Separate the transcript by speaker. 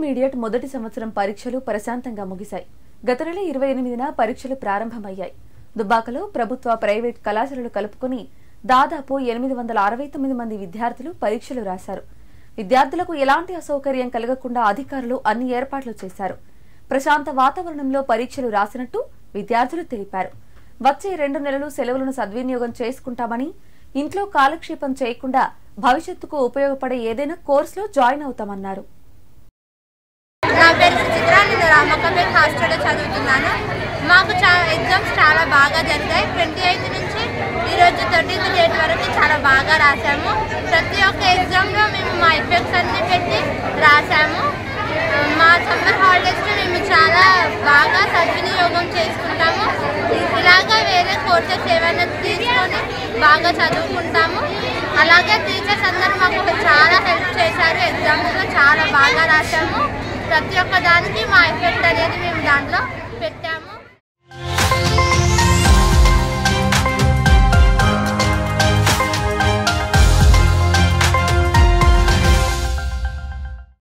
Speaker 1: Intermediate మొదటి సంవత్సరం పరీక్షలు ప్రశాంతంగా ముగిశాయి. గత నెల 28న పరీక్షలు ప్రారంభమయ్యాయి. దుబ్బాకలో ప్రభుత్వ ప్రైవేట్ కళాశాలలు కలుపుకొని దాదాపు 869 మంది విద్యార్థులు పరీక్షలు రాశారు. విద్యార్థులకు ఎలాంటి అసౌకర్యం కలగకుండా అధికారులు అన్ని ఏర్పాట్లు చేశారు. ప్రశాంత వాతావరణంలో పరీక్షలు రాసినట్టు విద్యార్థులు తెలిపారు. వచ్చే 2 నెలలు సెలవులను సద్వినియోగం చేసుకుంటామని, ఇంట్లో కాలక్షేపం చేయకుండా భవిష్యత్తుకు ఉపయోగపడే ఏదైనా కోర్సులో జాయిన్ అవుతామన్నారు.
Speaker 2: నా పేరు సుచిత్ర, నేను రామకపేట్ హాస్టల్లో చదువుతున్నాను. మాకు ఎగ్జామ్స్ చాలా బాగా జరిగాయి. 28 నుంచి ఈరోజు 30th డేట్ వరకు చాలా బాగా రాసాము. ప్రతి ఒక్క ఎగ్జామ్లో మేము మా ఎఫెక్ట్స్ అన్ని పెట్టి రాసాము. మా సమ్మర్ హాలిడేస్లో మేము చాలా బాగా సద్వినియోగం చేసుకుంటాము. ఇలాగా వేరే కోర్సెస్ ఏమైనా తీసుకొని బాగా చదువుకుంటాము. అలాగే టీచర్స్ అందరూ మాకు చాలా హెల్ప్ చేశారు. ఎగ్జామ్స్లో చాలా బాగా రాసాము. ప్రతి ఒక్క దానికి మా ఎఫెక్ట్ అనేది మేము దాంట్లో పెట్టాము.